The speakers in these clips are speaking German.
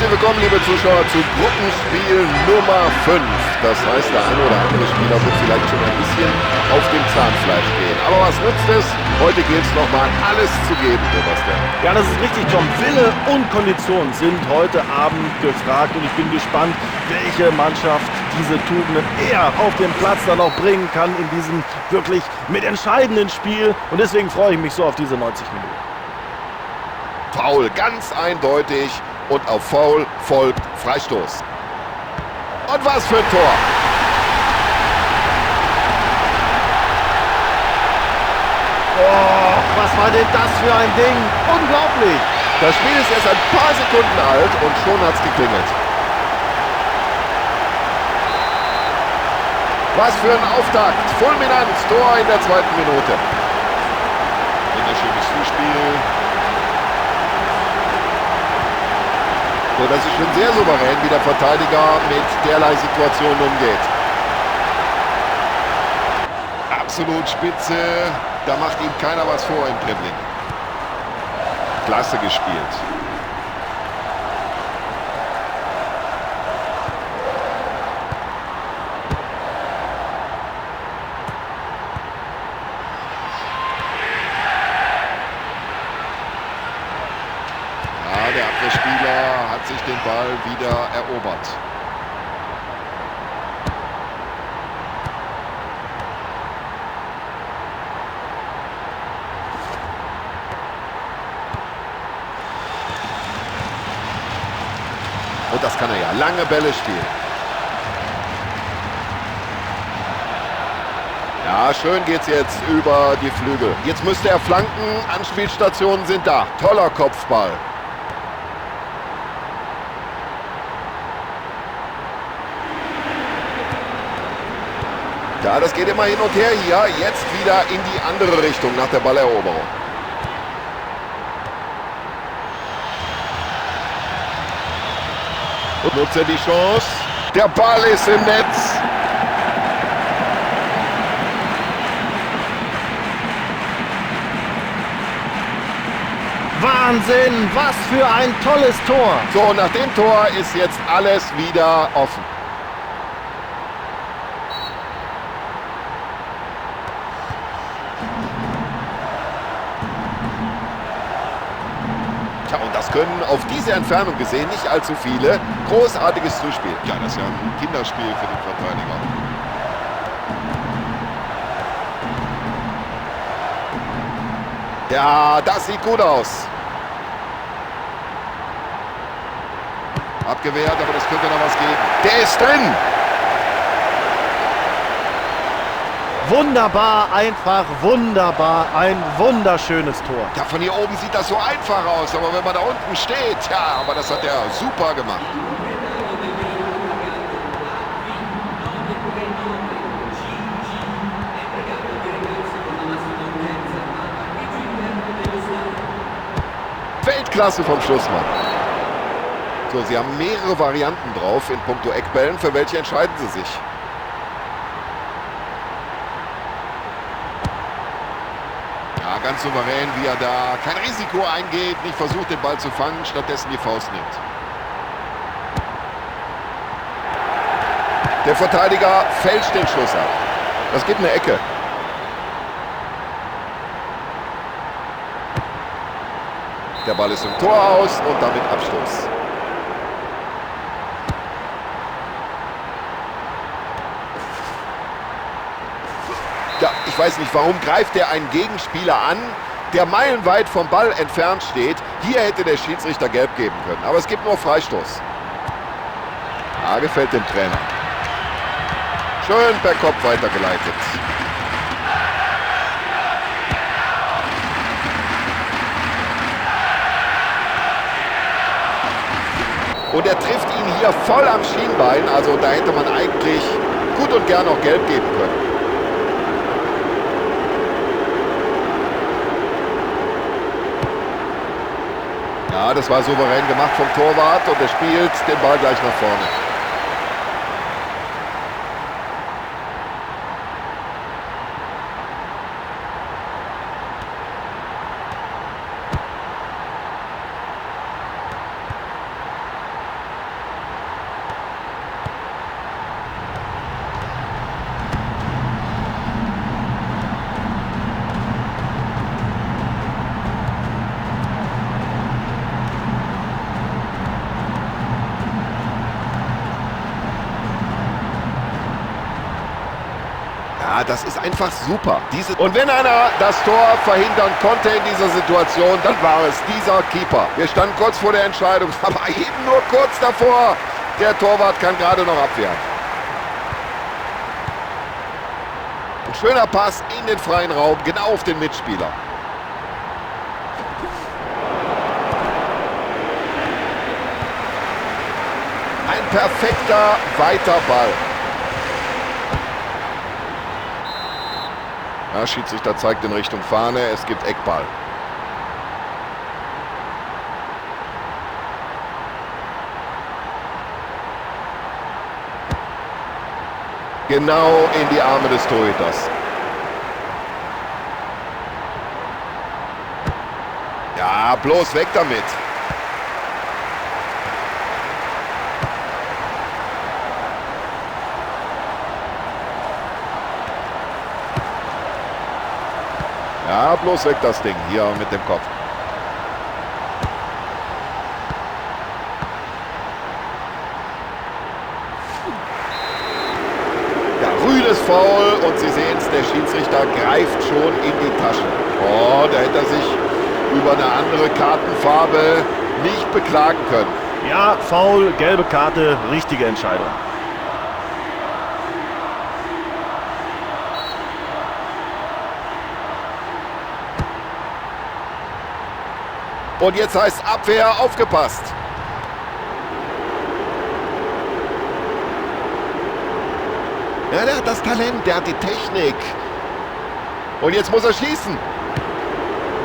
Herzlich willkommen, liebe Zuschauer, zu Gruppenspiel Nummer 5. Das heißt, der eine oder andere Spieler wird vielleicht schon ein bisschen auf dem Zahnfleisch gehen. Aber was nützt es? Heute gilt es nochmal alles zu geben, Sebastian. Ja, das ist richtig, Tom. Wille und Kondition sind heute Abend gefragt und ich bin gespannt, welche Mannschaft diese Tugenden eher auf den Platz dann auch bringen kann in diesem wirklich mit entscheidenden Spiel. Und deswegen freue ich mich so auf diese 90 Minuten. Foul, ganz eindeutig. Und auf Foul folgt Freistoß. Und was für ein Tor! Oh, was war denn das für ein Ding? Unglaublich! Das Spiel ist erst ein paar Sekunden alt und schon hat es geklingelt. Was für ein Auftakt! Fulminant, Tor in der zweiten Minute. Wunderschönes Zuspiel. So, das ist schon sehr souverän, wie der Verteidiger mit derlei Situationen umgeht. Absolut spitze. Da macht ihm keiner was vor im Dribbling. Klasse gespielt. Ja, der Abwehrspieler hat sich den Ball wieder erobert. Und das kann er ja. Lange Bälle spielen. Ja, schön geht's jetzt über die Flügel. Jetzt müsste er flanken. Anspielstationen sind da. Toller Kopfball. Ja, das geht immer hin und her hier. Jetzt wieder in die andere Richtung nach der Balleroberung. Und nutzt er die Chance. Der Ball ist im Netz. Wahnsinn, was für ein tolles Tor. So, nach dem Tor ist jetzt alles wieder offen. Tja, und das können auf diese Entfernung gesehen nicht allzu viele. Großartiges Zuspiel. Ja, das ist ja ein Kinderspiel für den Verteidiger. Ja, das sieht gut aus. Abgewehrt, aber das könnte noch was geben. Der ist drin! Wunderbar, einfach wunderbar, ein wunderschönes Tor. Ja, von hier oben sieht das so einfach aus, aber wenn man da unten steht, ja, aber das hat er super gemacht. Weltklasse vom Schlussmann. So, sie haben mehrere Varianten drauf in puncto Eckbällen. Für welche entscheiden sie sich? Ja, ganz souverän, wie er da kein Risiko eingeht, nicht versucht, den Ball zu fangen, stattdessen die Faust nimmt. Der Verteidiger fälscht den Schuss ab. Das gibt eine Ecke. Der Ball ist im Tor aus und damit Abstoß. Ja, ich weiß nicht, warum greift er einen Gegenspieler an, der meilenweit vom Ball entfernt steht. Hier hätte der Schiedsrichter gelb geben können, aber es gibt nur Freistoß. Ja, gefällt dem Trainer. Schön per Kopf weitergeleitet. Und er trifft ihn hier voll am Schienbein, also da hätte man eigentlich gut und gern auch gelb geben können. Ja, das war souverän gemacht vom Torwart und er spielt den Ball gleich nach vorne. Ja, das ist einfach super. Und wenn einer das Tor verhindern konnte in dieser Situation, dann war es dieser Keeper. Wir standen kurz vor der Entscheidung, aber eben nur kurz davor. Der Torwart kann gerade noch abwehren. Ein schöner Pass in den freien Raum, genau auf den Mitspieler. Ein perfekter weiter Ball. Ja, Schiedsrichter zeigt in Richtung Fahne, es gibt Eckball. Genau in die Arme des Torhüters. Ja, bloß weg damit. Ja, bloß weg das Ding hier mit dem Kopf. Ja, rüdes Foul und Sie sehen es, der Schiedsrichter greift schon in die Tasche. Oh, da hätte er sich über eine andere Kartenfarbe nicht beklagen können. Ja, Foul, gelbe Karte, richtige Entscheidung. Und jetzt heißt Abwehr, aufgepasst. Ja, der hat das Talent, der hat die Technik. Und jetzt muss er schießen.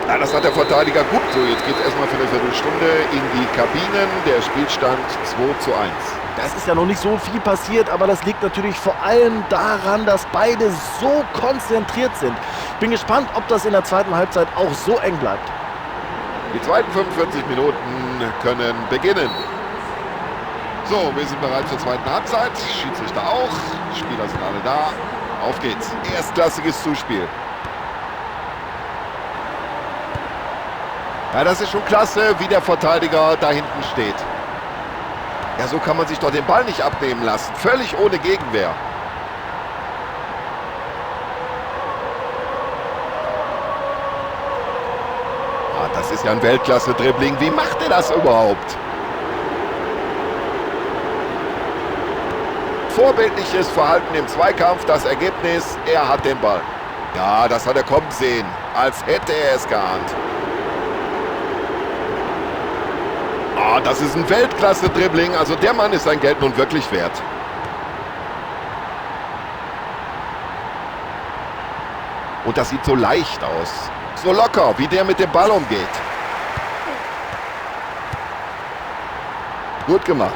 Ja, das hat der Verteidiger gut. So, jetzt geht es erstmal für eine Viertelstunde in die Kabinen. Der Spielstand 2:1. Das ist ja noch nicht so viel passiert, aber das liegt natürlich vor allem daran, dass beide so konzentriert sind. Bin gespannt, ob das in der zweiten Halbzeit auch so eng bleibt. Die zweiten 45 Minuten können beginnen. So, wir sind bereit zur zweiten Halbzeit. Schiedsrichter auch. Die Spieler sind alle da. Auf geht's. Erstklassiges Zuspiel. Ja, das ist schon klasse, wie der Verteidiger da hinten steht. Ja, so kann man sich doch den Ball nicht abnehmen lassen. Völlig ohne Gegenwehr. Das ist ja ein Weltklasse-Dribbling. Wie macht er das überhaupt? Vorbildliches Verhalten im Zweikampf. Das Ergebnis, er hat den Ball. Ja, das hat er kommen sehen. Als hätte er es geahnt. Oh, das ist ein Weltklasse-Dribbling. Also der Mann ist sein Geld nun wirklich wert. Und das sieht so leicht aus. So locker, wie der mit dem Ball umgeht. Gut gemacht.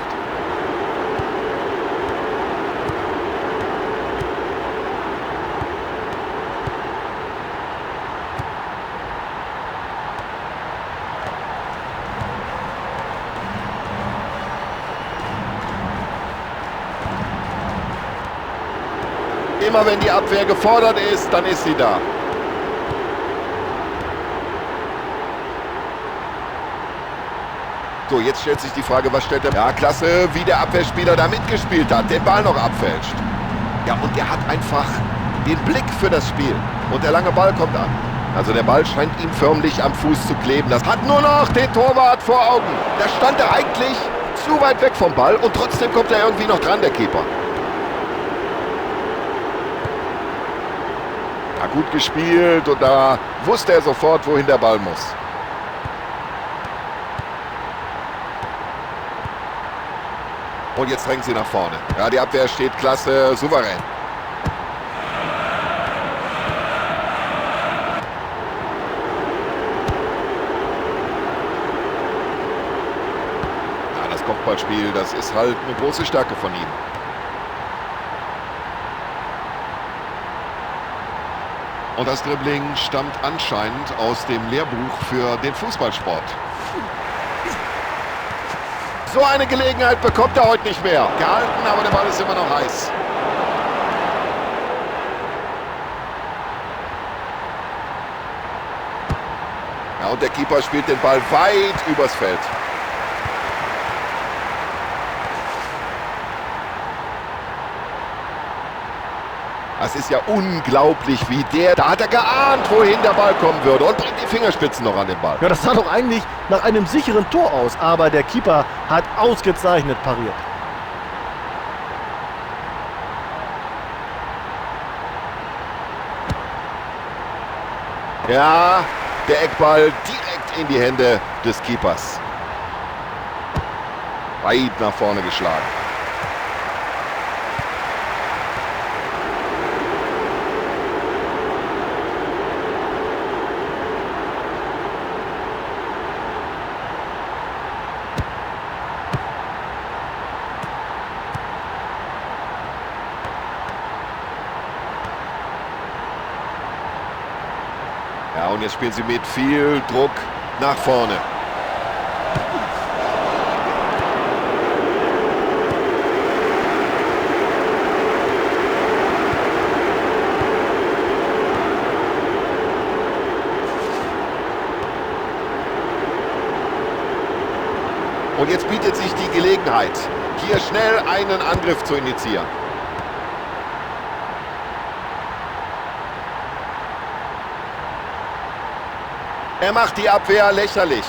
Immer wenn die Abwehr gefordert ist, dann ist sie da. So, jetzt stellt sich die Frage, was stellt er? Ja, klasse, wie der Abwehrspieler da mitgespielt hat, den Ball noch abfälscht. Ja, und er hat einfach den Blick für das Spiel. Und der lange Ball kommt an. Also der Ball scheint ihm förmlich am Fuß zu kleben. Das hat nur noch den Torwart vor Augen. Da stand er eigentlich zu weit weg vom Ball und trotzdem kommt er irgendwie noch dran, der Keeper. Ja, gut gespielt und da wusste er sofort, wohin der Ball muss. Und jetzt drängen sie nach vorne. Ja, die Abwehr steht klasse, souverän. Ja, das Kopfballspiel, das ist halt eine große Stärke von ihm. Und das Dribbling stammt anscheinend aus dem Lehrbuch für den Fußballsport. So eine Gelegenheit bekommt er heute nicht mehr. Gehalten, aber der Ball ist immer noch heiß. Ja, und der Keeper spielt den Ball weit übers Feld. Das ist ja unglaublich, wie der... Da hat er geahnt, wohin der Ball kommen würde und bringt die Fingerspitzen noch an den Ball. Ja, das sah doch eigentlich nach einem sicheren Tor aus, aber der Keeper hat ausgezeichnet pariert. Ja, der Eckball direkt in die Hände des Keepers. Weit nach vorne geschlagen. Ja, und jetzt spielen sie mit viel Druck nach vorne. Und jetzt bietet sich die Gelegenheit, hier schnell einen Angriff zu initiieren. Er macht die Abwehr lächerlich.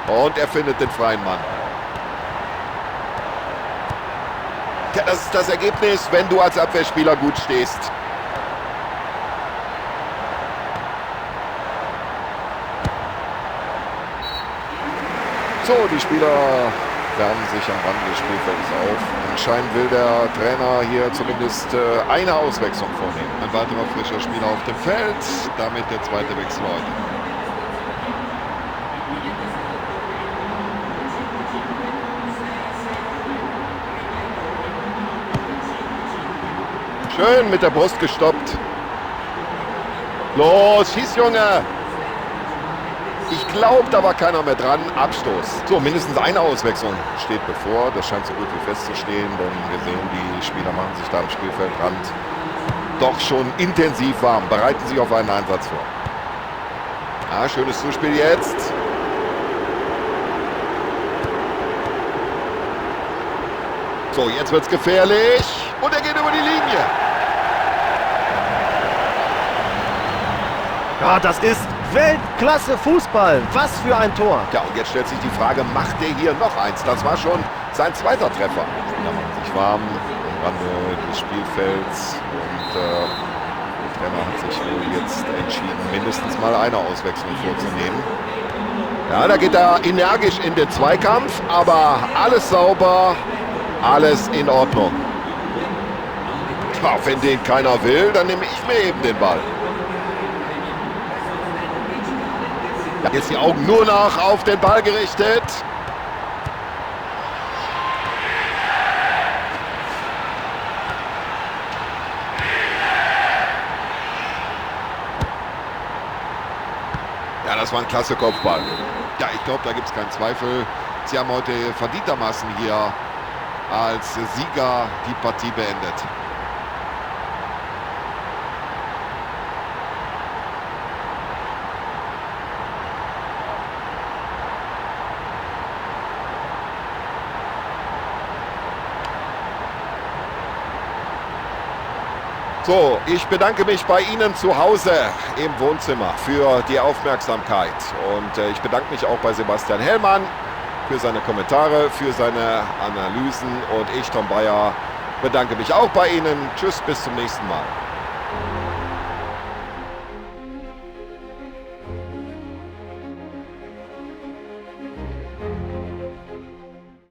Und er findet den freien Mann. Ja, das ist das Ergebnis, wenn du als Abwehrspieler gut stehst. So, die Spieler wärmen sich am Rand des Spielfelds auf. Anscheinend will der Trainer hier zumindest eine Auswechslung vornehmen. Ein weiterer frischer Spieler auf dem Feld, damit der zweite Wechsel heute. Schön mit der Brust gestoppt. Los, schieß, Junge! Ich glaube, da war keiner mehr dran. Abstoß. So, mindestens eine Auswechslung steht bevor. Das scheint so gut wie festzustehen, denn wir sehen, die Spieler machen sich da am Spielfeldrand doch schon intensiv warm. Bereiten sich auf einen Einsatz vor. Ja, schönes Zuspiel jetzt. So, jetzt wird's gefährlich. Und er geht über die Linie. Ja, das ist Weltklasse Fußball. Was für ein Tor. Ja, und jetzt stellt sich die Frage, macht der hier noch eins? Das war schon sein zweiter Treffer. Da macht sich warm am Rande des Spielfelds. Und der Trainer hat sich wohl jetzt entschieden, mindestens mal eine Auswechslung vorzunehmen. Ja, da geht er energisch in den Zweikampf, aber alles sauber, alles in Ordnung. Ja, wenn den keiner will, dann nehme ich mir eben den Ball. Jetzt die Augen nur noch auf den Ball gerichtet. Ja, das war ein klasse Kopfball. Ja, ich glaube, da gibt es keinen Zweifel. Sie haben heute verdientermaßen hier als Sieger die Partie beendet. So, ich bedanke mich bei Ihnen zu Hause im Wohnzimmer für die Aufmerksamkeit. Und ich bedanke mich auch bei Sebastian Hellmann für seine Kommentare, für seine Analysen. Und ich, Tom Bayer, bedanke mich auch bei Ihnen. Tschüss, bis zum nächsten Mal.